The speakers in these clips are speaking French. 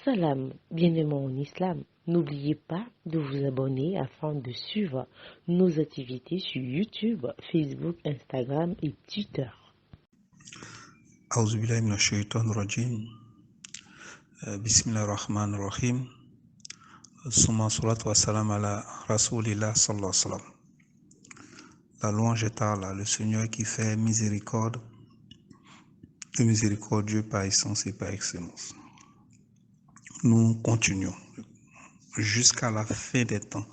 Salam, bienvenue en islam. N'oubliez pas de vous abonner afin de suivre nos activités sur YouTube, Facebook, Instagram et Twitter. أعوذ بالله من الشيطان الرجيم بسم الله الرحمن الرحيم ثم الصلاة والسلام على رسول الله صلى الله عليه وسلم. La louange est à Allah, le Seigneur qui fait miséricorde, le miséricordieux par essence et par excellence. Nous continuons jusqu'à la fin des temps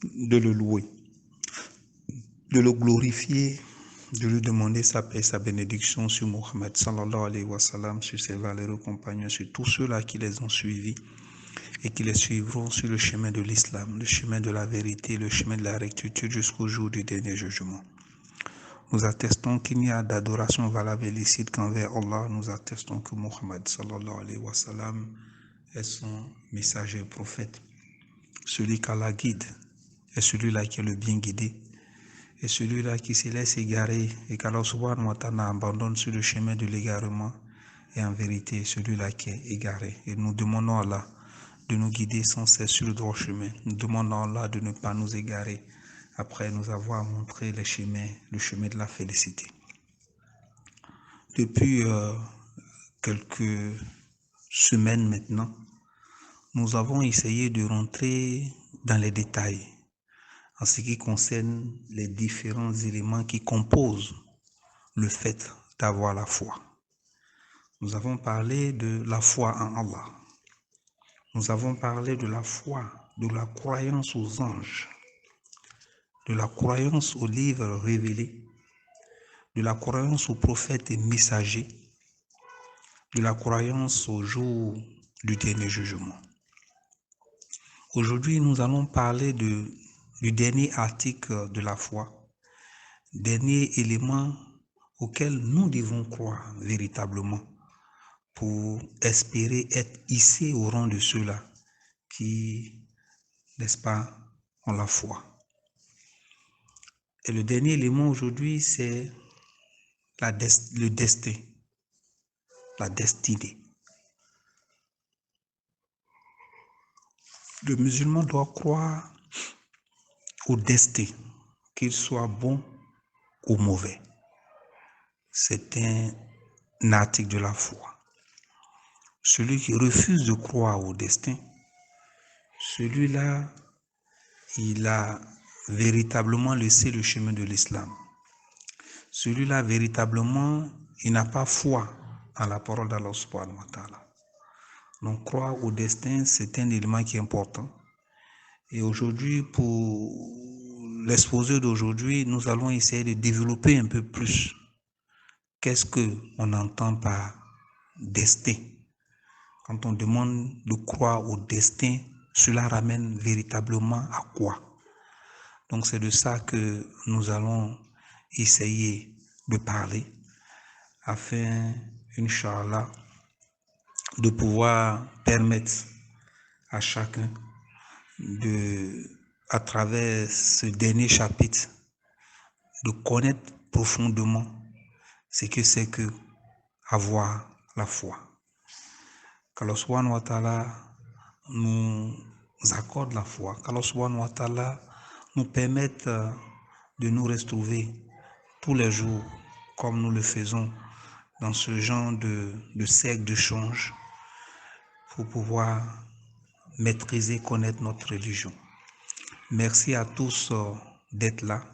de le louer, de le glorifier, de lui demander sa paix, sa bénédiction sur Mohammed sallallahu alayhi wa sallam, sur ses valeureux compagnons, sur tous ceux-là qui les ont suivis et qui les suivront sur le chemin de l'islam, le chemin de la vérité, le chemin de la rectitude jusqu'au jour du dernier jugement. Nous attestons qu'il n'y a d'adoration valable et licite qu'envers Allah. Nous attestons que Mohammed sallallahu alayhi wa sallam est son messager et prophète. Celui qu'Allah guide est celui-là qui est le bien guidé. Et celui-là qui se laisse égarer et qu'Allah subhanahu wa ta'ala abandonne sur le chemin de l'égarement est en vérité celui-là qui est égaré. Et nous demandons à Allah de nous guider sans cesse sur le droit chemin. Nous demandons à Allah de ne pas nous égarer après nous avoir montré le chemin de la félicité. Depuis quelques semaines maintenant, nous avons essayé de rentrer dans les détails en ce qui concerne les différents éléments qui composent le fait d'avoir la foi. Nous avons parlé de la foi en Allah. Nous avons parlé de la foi, de la croyance aux anges, de la croyance aux livres révélés, de la croyance aux prophètes et messagers, de la croyance au jour du dernier jugement. Aujourd'hui, nous allons parler du dernier article de la foi, dernier élément auquel nous devons croire véritablement pour espérer être hissés au rang de ceux-là qui, n'est-ce pas, ont la foi. Et le dernier élément aujourd'hui, c'est le destin, la destinée. Le musulman doit croire au destin, qu'il soit bon ou mauvais. C'est un article de la foi. Celui qui refuse de croire au destin, celui-là, il a véritablement laissé le chemin de l'islam. Celui-là, véritablement, il n'a pas foi en la parole d'Allah subhanahu wa ta'ala. Donc, croire au destin, c'est un élément qui est important. Et aujourd'hui, pour l'exposé d'aujourd'hui, nous allons essayer de développer un peu plus qu'est-ce qu'on entend par destin. Quand on demande de croire au destin, cela ramène véritablement à quoi? Donc c'est de ça que nous allons essayer de parler afin, Inch'Allah, de pouvoir permettre à chacun à travers ce dernier chapitre, de connaître profondément ce que c'est que avoir la foi. Qu'Allah subhanahu wa ta'ala nous accorde la foi, qu'Allah subhanahu wa ta'ala nous permette de nous retrouver tous les jours comme nous le faisons dans ce genre de cercle d'échange pour pouvoir maîtriser, connaître notre religion. Merci à tous d'être là.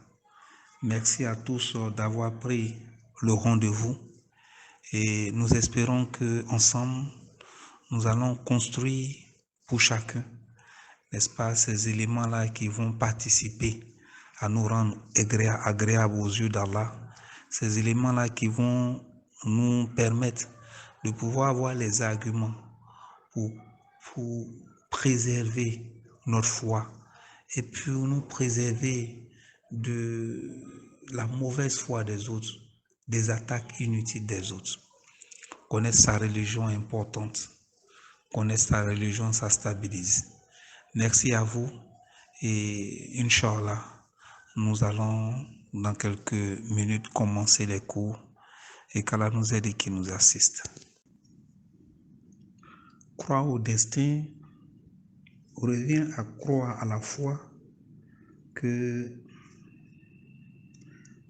Merci à tous d'avoir pris le rendez-vous et nous espérons qu'ensemble, nous allons construire pour chacun, n'est-ce pas, ces éléments-là qui vont participer à nous rendre agréables aux yeux d'Allah, ces éléments-là qui vont nous permettre de pouvoir avoir les arguments pour préserver notre foi et pour nous préserver de la mauvaise foi des autres, des attaques inutiles des autres. Connaître sa religion est importante. Connaître sa religion, ça stabilise. Merci à vous et Inch'Allah, nous allons dans quelques minutes commencer les cours et qu'Allah nous aide et qu'il nous assiste. croire au destin revient à croire à la fois que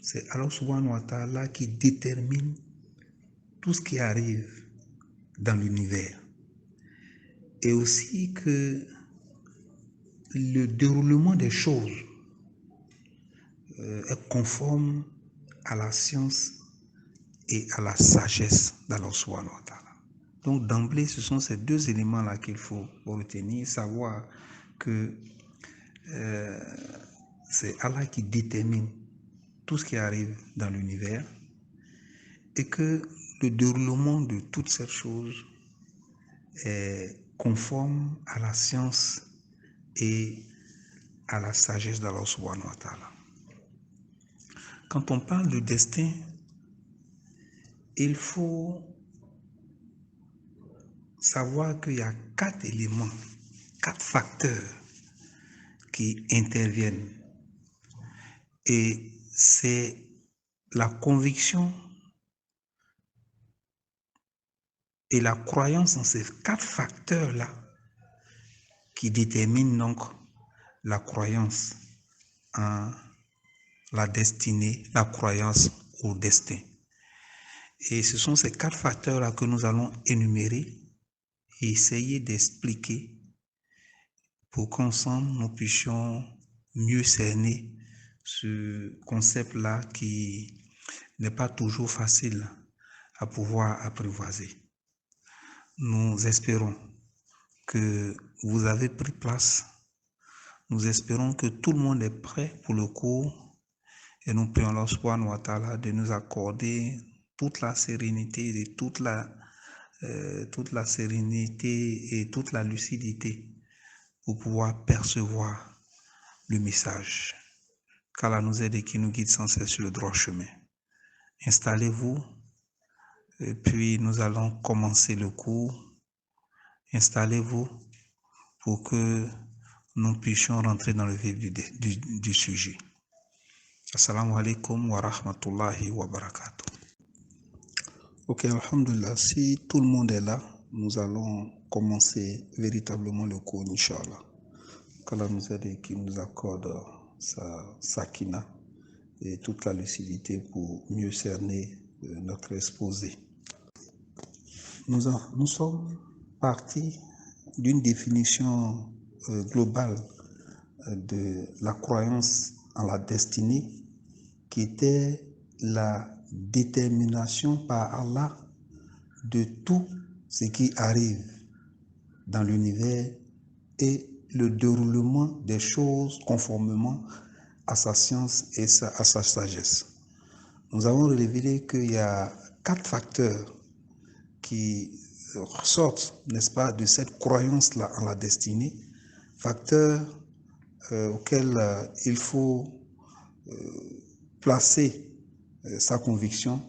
c'est Allah subhanahu wa ta'ala qui détermine tout ce qui arrive dans l'univers. Et aussi que le déroulement des choses est conforme à la science et à la sagesse d'Allah subhanahu wa ta'ala. Donc d'emblée, ce sont ces deux éléments-là qu'il faut retenir, savoir que c'est Allah qui détermine tout ce qui arrive dans l'univers et que le déroulement de toutes ces choses est conforme à la science et à la sagesse d'Allah subhanahu wa ta'ala. Quand on parle de destin, il faut savoir qu'il y a 4 éléments, 4 facteurs qui interviennent. Et c'est la conviction et la croyance en ces 4 facteurs-là qui déterminent donc la croyance en la destinée, la croyance au destin. Et ce sont ces 4 facteurs-là que nous allons énumérer et essayer d'expliquer pour qu'ensemble nous puissions mieux cerner ce concept-là qui n'est pas toujours facile à pouvoir apprivoiser. Nous espérons que vous avez pris place. Nous espérons que tout le monde est prêt pour le cours et nous prions Allah subhanahu wa ta'ala de nous accorder toute la sérénité et toute la sérénité et toute la lucidité pour pouvoir percevoir le message. Qu'Allah nous aide et qui nous guide sans cesse sur le droit chemin. Installez-vous et puis nous allons commencer le cours. Installez-vous pour que nous puissions rentrer dans le vif du sujet. Assalamu alaikum wa rahmatullahi wa barakatuh. Ok, alhamdulillah, si tout le monde est là, nous allons commencer véritablement le cours, Inch'Allah. Qu'Allah nous aide et qu'il nous accorde sa sakina et toute la lucidité pour mieux cerner notre exposé. Nous sommes partis d'une définition globale de la croyance en la destinée qui était la détermination par Allah de tout ce qui arrive dans l'univers et le déroulement des choses conformément à sa science et à sa sagesse. Nous avons révélé qu'il y a 4 facteurs qui ressortent, n'est-ce pas, de cette croyance-là en la destinée, facteurs auxquels il faut placer sa conviction,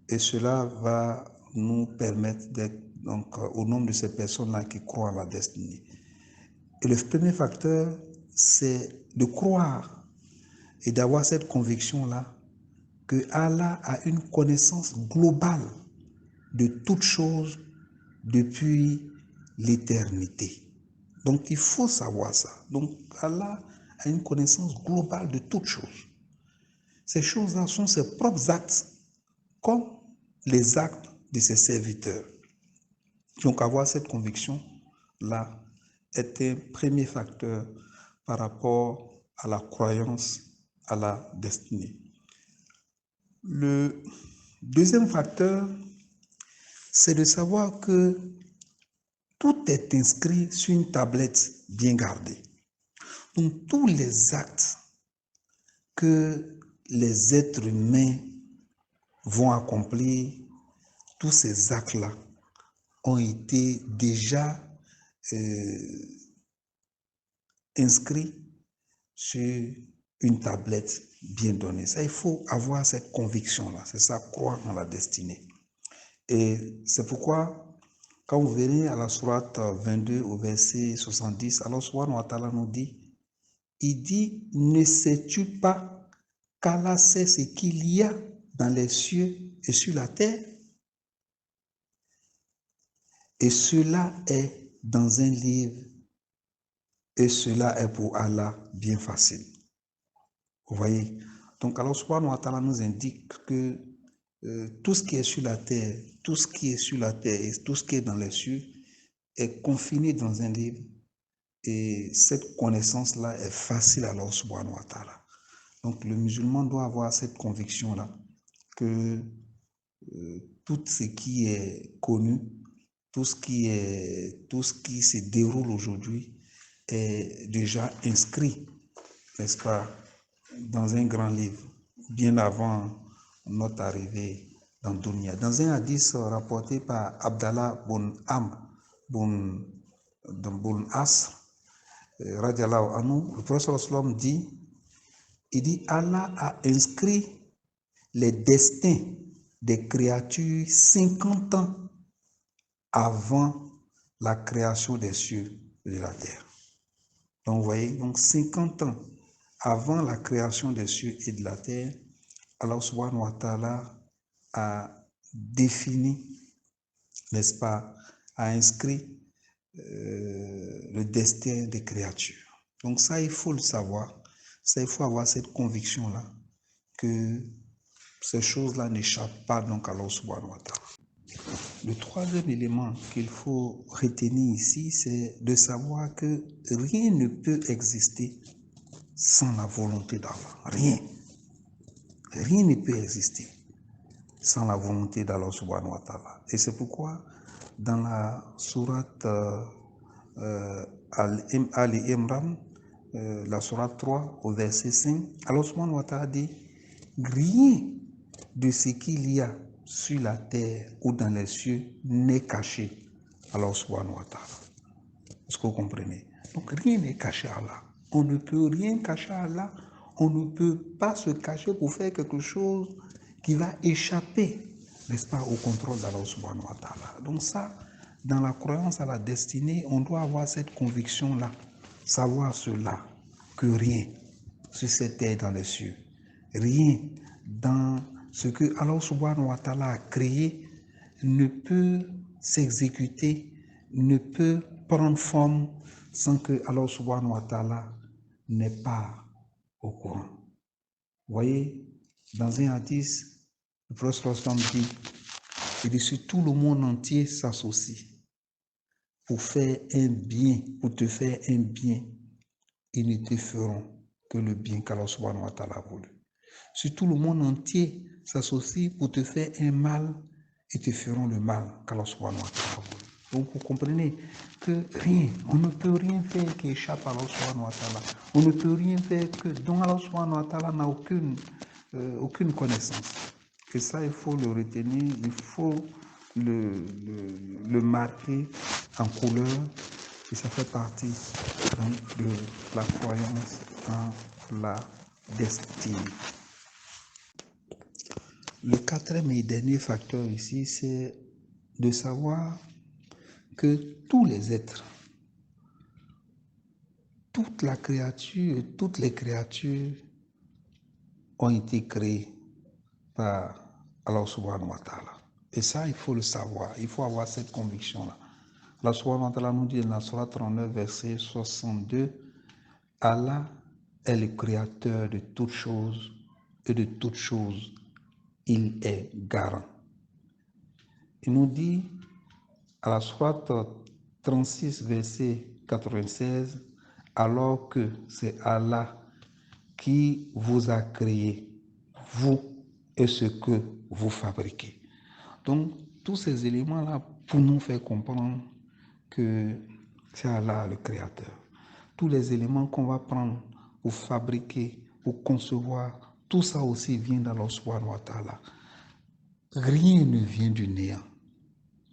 et cela va nous permettre d'être donc au nombre de ces personnes-là qui croient en la destinée. Et le premier facteur, c'est de croire et d'avoir cette conviction-là que Allah a une connaissance globale de toutes choses depuis l'éternité. Donc il faut savoir ça. Donc Allah a une connaissance globale de toutes choses. Ces choses-là sont ses propres actes, comme les actes de ses serviteurs. Donc avoir cette conviction-là est un premier facteur par rapport à la croyance à la destinée. Le deuxième facteur, c'est de savoir que tout est inscrit sur une tablette bien gardée. Donc tous les actes que les êtres humains vont accomplir, tous ces actes-là ont été déjà inscrits sur une tablette bien donnée. Ça, il faut avoir cette conviction-là. C'est ça, croire en la destinée. Et c'est pourquoi, quand vous verrez à la sourate 22 au verset 70, Allah subhanahu wa ta'ala nous dit, il dit, ne sais-tu pas qu'Allah sait ce qu'il y a dans les cieux et sur la terre? Et cela est dans un livre, et cela est pour Allah bien facile. Vous voyez? Donc, alors, subhanahu wa ta'ala nous indique que tout ce qui est sur la terre, tout ce qui est sur la terre et tout ce qui est dans les cieux est confiné dans un livre. Et cette connaissance-là est facile à Allah subhanahu wa ta'ala. Donc, le musulman doit avoir cette conviction-là que tout ce qui est connu, tout ce qui se déroule aujourd'hui est déjà inscrit, n'est-ce pas, dans un grand livre, bien avant notre arrivée dans Dunya. Dans un hadith rapporté par Abdallah bin Amr bin Asr, radiallahu anhu, le prophète sallam dit, Allah a inscrit les destins des créatures 50 ans avant la création des cieux et de la terre. Donc, vous voyez, donc 50 ans avant la création des cieux et de la terre, Allah subhanahu wa ta'ala a défini, n'est-ce pas, a inscrit le destin des créatures. Donc ça, il faut le savoir. Ça, il faut avoir cette conviction-là que ces choses-là n'échappent pas donc à Allah subhanahu wa ta'ala. Le troisième élément qu'il faut retenir ici, c'est de savoir que rien ne peut exister sans la volonté d'Allah. Rien. Rien ne peut exister sans la volonté d'Allah subhanahu wa ta'ala. Et c'est pourquoi dans la sourate Ali Imran, la sourate 3 au verset 5, Allah subhanahu wa ta'ala dit rien de ce qu'il y a sur la terre ou dans les cieux n'est caché à Allah subhanahu wa ta'ala. Est-ce que vous comprenez? Donc rien n'est caché à Allah. On ne peut rien cacher à Allah. On ne peut pas se cacher pour faire quelque chose qui va échapper, n'est-ce pas, au contrôle d'Allah subhanahu wa ta'ala. Donc ça, dans la croyance à la destinée, on doit avoir cette conviction-là, savoir cela, que rien sur cette terre dans les cieux, rien dans ce que Allah subhanahu wa ta'ala a créé ne peut s'exécuter, ne peut prendre forme sans que Allah subhanahu wa ta'ala n'est pas au courant. Vous voyez, dans un hadith, le prophète dit, si tout le monde entier s'associe pour faire un bien, pour te faire un bien, ils ne te feront que le bien qu'Allah subhanahu wa ta'ala a voulu. Si tout le monde entier s'associe pour te faire un mal, ils te feront le mal qu'Allah subhanahu wa ta'ala a voulu. Donc vous comprenez que rien, on ne peut rien faire qui échappe à Allah subhanahu wa ta'ala. On ne peut rien faire que dont Allah subhanahu wa ta'ala n'a aucune connaissance. Et ça, il faut le retenir, il faut le marquer en couleur. Et ça fait partie donc, de la croyance en la destinée. Le quatrième et dernier facteur ici, c'est de savoir que tous les êtres, toute la créature, toutes les créatures ont été créées par Allah subhanahu wa ta'ala. Et ça, il faut le savoir, il faut avoir cette conviction-là. Allah subhanahu wa ta'ala nous dit dans la Sourate 39, verset 62, Allah est le créateur de toutes choses et de toutes choses, il est garant. Il nous dit à la Sourate 36, verset 96, alors que c'est Allah qui vous a créé, vous et ce que vous fabriquez. Donc, tous ces éléments-là pour nous faire comprendre que c'est Allah le créateur. Tous les éléments qu'on va prendre pour fabriquer, pour concevoir, tout ça aussi vient d'Allah subhanahu wa ta'ala. Rien ne vient du néant.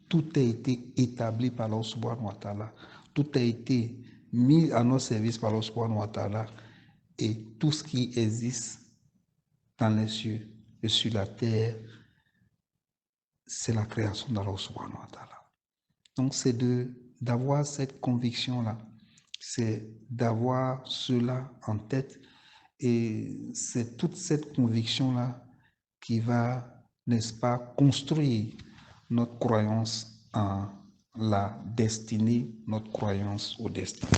Tout a été établi par Allah subhanahu wa ta'ala. Tout a été mis à notre service par Allah subhanahu wa ta'ala. Et tout ce qui existe dans les cieux et sur la terre, c'est la création d'Allah subhanahu wa ta'ala. Donc c'est d'avoir cette conviction-là, c'est d'avoir cela en tête et c'est toute cette conviction-là qui va, n'est-ce pas, construire notre croyance en la destinée, notre croyance au destin.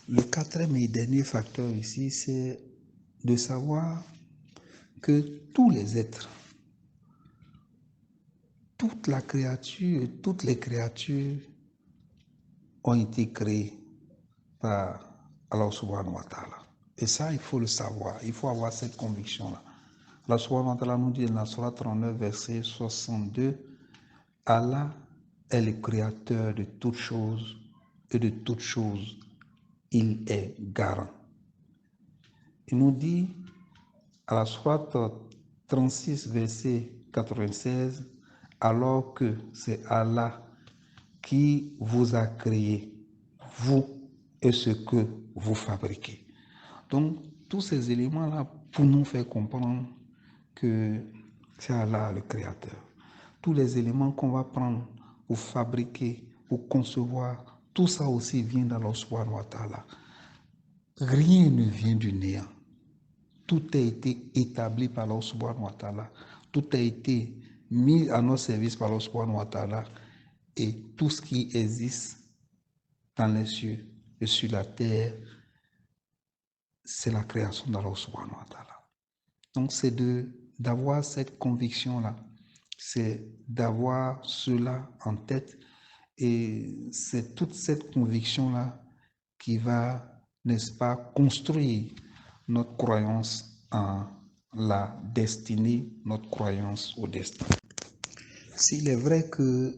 Le quatrième et dernier facteur ici, c'est de savoir que tous les êtres, toute la créature et toutes les créatures ont été créées par Allah subhanahu wa ta'ala. Et ça, il faut le savoir, il faut avoir cette conviction-là. Allah subhanahu wa ta'ala nous dit dans la Sourate 39, verset 62, Allah est le créateur de toutes choses et de toutes choses, il est garant. Il nous dit à la Sourate 36, verset 96, alors que c'est Allah qui vous a créé, vous et ce que vous fabriquez. Donc, tous ces éléments-là pour nous faire comprendre que c'est Allah le créateur. Tous les éléments qu'on va prendre pour fabriquer, pour concevoir, tout ça aussi vient d'Allah subhanahu wa ta'ala. Rien ne vient du néant. Tout a été établi par Allah subhanahu wa ta'ala. Tout a été mis à notre service par Allah subhanahu wa ta'ala. Et tout ce qui existe dans les cieux et sur la terre, c'est la création d'Allah subhanahu wa ta'ala. Donc c'est d'avoir cette conviction-là, c'est d'avoir cela en tête, et c'est toute cette conviction-là qui va, n'est-ce pas, construire notre croyance en la destinée, notre croyance au destin. S'il est vrai que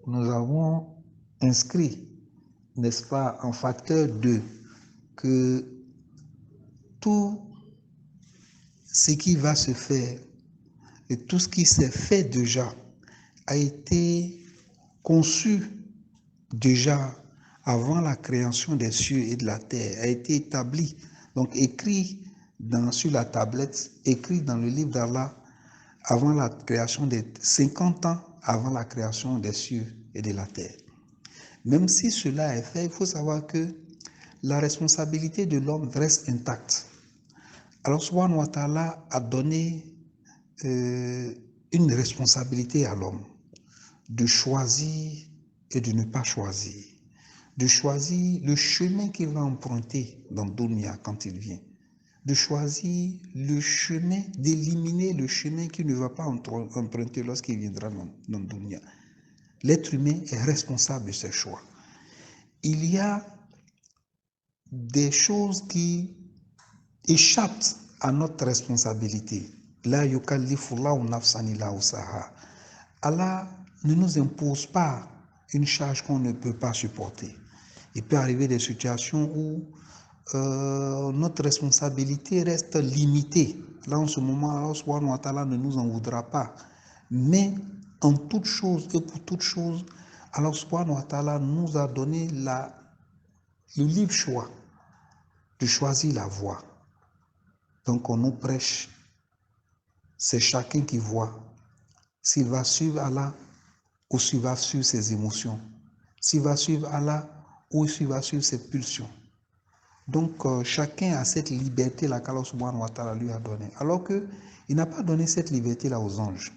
nous avons inscrit, n'est-ce pas, en facteur 2, que tout ce qui va se faire et tout ce qui s'est fait déjà a été conçu déjà avant la création des cieux et de la terre, a été établi, donc écrit sur la tablette, écrit dans le livre d'Allah avant la création des 50 ans avant la création des cieux et de la terre. Même si cela est fait, il faut savoir que la responsabilité de l'homme reste intacte. Alors, subhanahu wa ta'ala a donné une responsabilité à l'homme de choisir et de ne pas choisir, de choisir le chemin qu'il va emprunter dans Dunya quand il vient, de choisir le chemin, d'éliminer le chemin qu'il ne va pas emprunter lorsqu'il viendra dans Dunya. L'être humain est responsable de ses choix. Il y a des choses qui échappent à notre responsabilité. La yukallifullahu nafsan illa wusaha. Allah ne nous impose pas une charge qu'on ne peut pas supporter. Il peut arriver des situations où notre responsabilité reste limitée. Là, en ce moment, Allah subhanahu wa ta'ala ne nous en voudra pas. Mais en toute chose et pour toute chose, Allah subhanahu wa ta'ala nous a donné le libre choix de choisir la voie. Donc on nous prêche, c'est chacun qui voit s'il va suivre Allah ou s'il va suivre ses émotions, s'il va suivre Allah ou s'il va suivre ses pulsions. Donc chacun a cette liberté-là qu'Allah subhanahu wa ta'ala lui a donnée. Alors qu'il n'a pas donné cette liberté-là aux anges.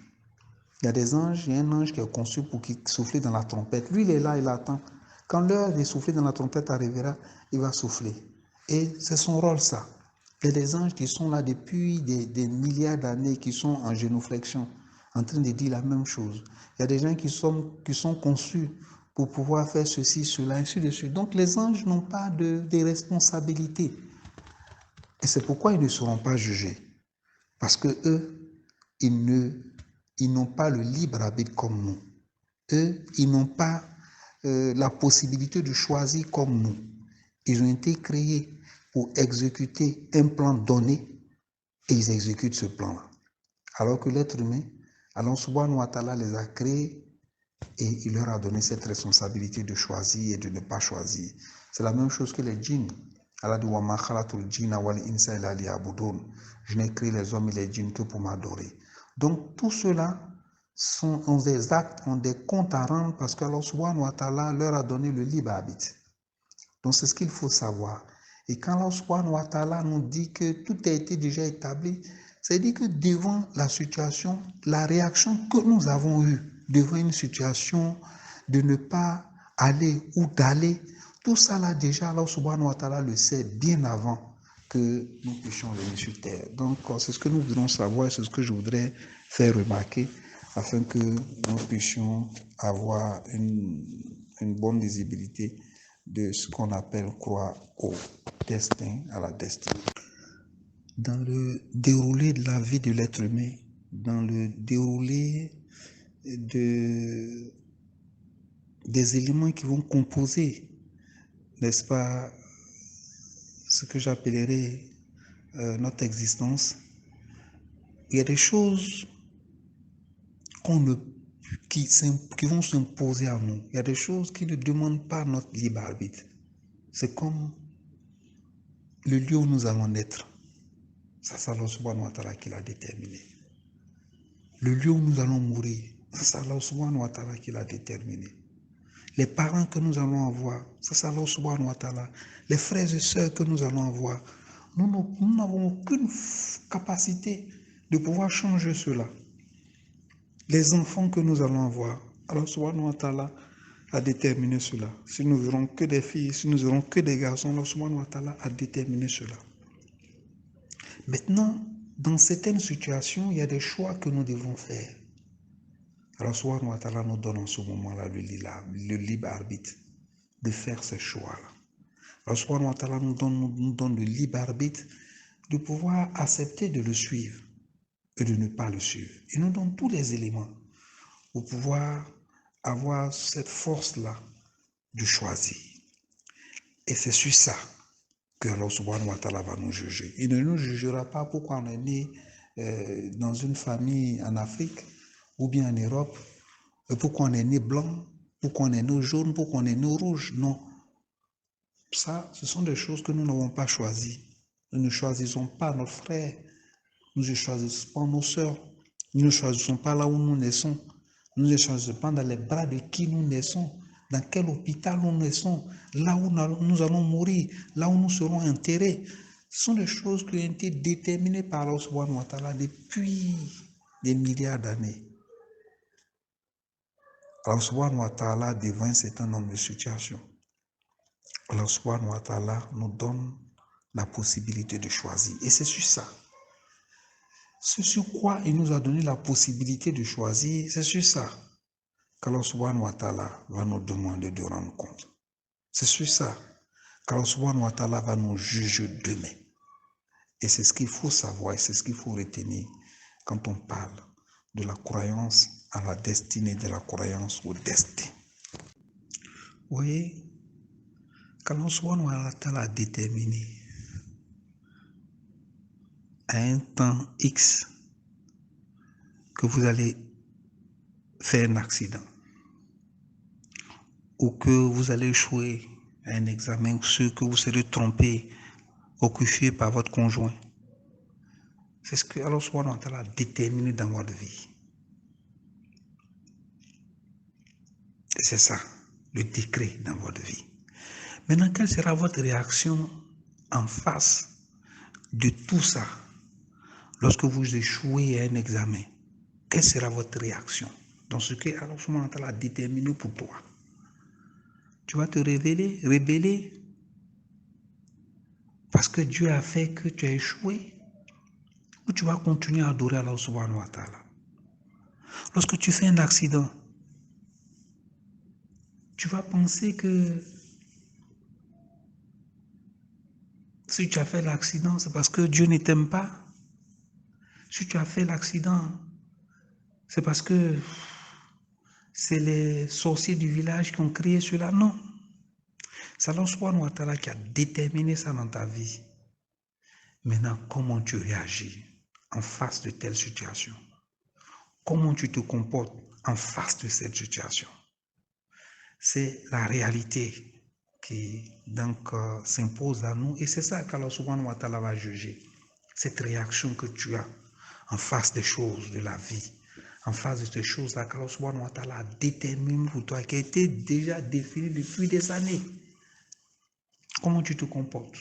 Il y a des anges, il y a un ange qui est conçu pour qu'il souffle dans la trompette. Lui, il est là, il attend. Quand l'heure de souffler dans la trompette arrivera, il va souffler. Et c'est son rôle, ça. Il y a des anges qui sont là depuis des milliards d'années, qui sont en génuflexion, en train de dire la même chose. Il y a des gens qui sont conçus pour pouvoir faire ceci, cela, ainsi de suite. Donc les anges n'ont pas de responsabilité. Et c'est pourquoi ils ne seront pas jugés. Parce que eux, ils n'ont pas le libre arbitre comme nous. Eux, ils n'ont pas la possibilité de choisir comme nous. Ils ont été créés pour exécuter un plan donné et ils exécutent ce plan-là. Alors que l'être humain, Allah subhanahu wa ta'ala les a créés et il leur a donné cette responsabilité de choisir et de ne pas choisir. C'est la même chose que les djinns. Allah dit wa ma khalaqtul jinna wal insa illa liya'budun. Je n'ai créé les hommes et les djinns que pour m'adorer. Donc tout cela ont des actes, ont des comptes à rendre parce qu'Allah subhanahu wa ta'ala leur a donné le libre arbitre. Donc c'est ce qu'il faut savoir. Et quand Allah subhanahu wa ta'ala nous dit que tout a été déjà établi, c'est-à-dire que devant la situation, la réaction que nous avons eue devant une situation de ne pas aller ou d'aller. Tout ça là déjà, Allah subhanahu wa ta'ala le sait bien avant que nous puissions venir sur terre. Donc c'est ce que nous voudrons savoir, c'est ce que je voudrais faire remarquer afin que nous puissions avoir une bonne visibilité de ce qu'on appelle croire au destin, à la destinée. Dans le déroulé de la vie de l'être humain, dans le déroulé des éléments qui vont composer, n'est-ce pas, ce que j'appellerais notre existence, il y a des choses qui vont s'imposer à nous. Il y a des choses qui ne demandent pas notre libre arbitre. C'est comme le lieu où nous allons naître. Ça, c'est Allah subhanahu wa ta'ala qui l'a déterminé. Le lieu où nous allons mourir, ça, c'est Allah subhanahu wa ta'ala qui l'a déterminé. Les parents que nous allons avoir, ça, c'est Allah subhanahu wa ta'ala. Les frères et sœurs que nous allons avoir, nous n'avons aucune capacité de pouvoir changer cela. Les enfants que nous allons avoir, Allah subhanahu wa ta'ala a déterminé cela. Si nous n'aurons que des filles, si nous n'aurons que des garçons, Allah subhanahu wa ta'ala a déterminé cela. Maintenant, dans certaines situations, il y a des choix que nous devons faire. Alors, subhanahu wa ta'ala nous donne en ce moment-là le libre arbitre de faire ces choix-là. Alors, subhanahu wa ta'ala nous donne le libre arbitre de pouvoir accepter de le suivre et de ne pas le suivre. Il nous donne tous les éléments pour pouvoir avoir cette force-là de choisir. Et c'est sur ça que Allah subhanahu wa ta'ala va nous juger. Il ne nous jugera pas pourquoi on est né dans une famille en Afrique ou bien en Europe, pourquoi on est né blanc, pourquoi on est né jaune, pourquoi on est né rouge. Non. Ça, ce sont des choses que nous n'avons pas choisies. Nous ne choisissons pas nos frères, nous ne choisissons pas nos sœurs, nous ne choisissons pas là où nous naissons, nous ne choisissons pas dans les bras de qui nous naissons, dans quel hôpital nous naissons, là où nous allons mourir, là où nous serons enterrés. Ce sont des choses qui ont été déterminées par Allah subhanahu wa ta'ala depuis des milliards d'années. Allah subhanahu wa ta'ala devant un certain nombre de situations. Allah subhanahu wa ta'ala nous donne la possibilité de choisir. Et c'est sur ça. C'est sur quoi il nous a donné la possibilité de choisir, c'est sur ça qu'Allah subhanahu wa ta'ala va nous demander de rendre compte. C'est sur ça qu'Allah subhanahu wa ta'ala va nous juger demain. Et c'est ce qu'il faut savoir, et c'est ce qu'il faut retenir quand on parle de la croyance à la destinée, de la croyance au destin. Vous voyez, qu'Allah subhanahu wa ta'ala a déterminé à un temps X que vous allez faire un accident ou que vous allez échouer à un examen ou que vous serez trompé, occupé par votre conjoint. C'est ce que Allah subhanahu wa ta'ala a déterminé dans votre vie. Et c'est ça, le décret dans votre vie. Maintenant, quelle sera votre réaction en face de tout ça lorsque vous échouez à un examen? Quelle sera votre réaction dans ce que Allah subhanahu wa ta'ala a déterminé pour toi? Tu vas te rebeller parce que Dieu a fait que tu as échoué, ou tu vas continuer à adorer Allah subhanahu wa ta'ala? Lorsque tu fais un accident, tu vas penser que si tu as fait l'accident, c'est parce que Dieu ne t'aime pas. Si tu as fait l'accident, c'est parce que c'est les sorciers du village qui ont créé cela. Non. C'est Allah subhanahu wa ta'ala qui a déterminé ça dans ta vie. Maintenant, comment tu réagis en face de telle situation? Comment tu te comportes en face de cette situation? C'est la réalité qui donc s'impose à nous et c'est ça qu'Allah subhanahu wa ta'ala va juger. Cette réaction que tu as en face des choses de la vie, en face de ces choses-là qu'Allah subhanahu wa ta'ala a déterminé pour toi, qui a été déjà définie depuis des années. Comment tu te comportes?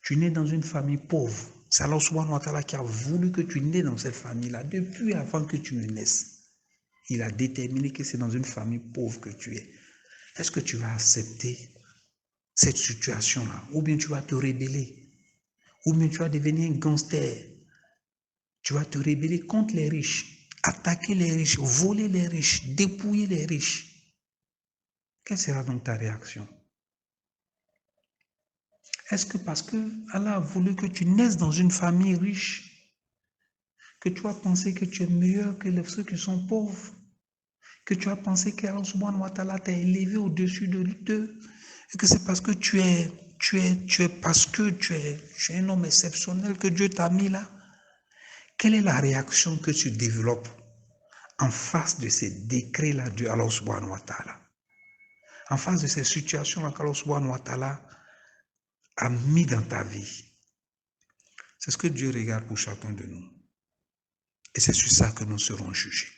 Tu nais dans une famille pauvre. C'est Allah subhanahu wa ta'ala qui a voulu que tu nais dans cette famille-là depuis avant que tu ne naisses. il a déterminé que c'est dans une famille pauvre que tu es. Est-ce que tu vas accepter cette situation-là? Ou bien tu vas te rebeller? Ou bien tu vas devenir un gangster? Tu vas te rebeller contre les riches, attaquer les riches, voler les riches, dépouiller les riches. Quelle sera donc ta réaction? Est-ce que parce que Allah a voulu que tu naisses dans une famille riche, que tu as pensé que tu es meilleur que ceux qui sont pauvres, que tu as pensé qu'Allah subhanahu wa ta'ala t'a élevé au-dessus de d'eux, et que c'est parce que tu es un homme exceptionnel que Dieu t'a mis là? Quelle est la réaction que tu développes en face de ces décrets-là de Allah subhanahu wa ta'ala? En face de ces situations-là qu'Allah subhanahu wa ta'ala a mis dans ta vie? C'est ce que Dieu regarde pour chacun de nous. Et c'est sur ça que nous serons jugés.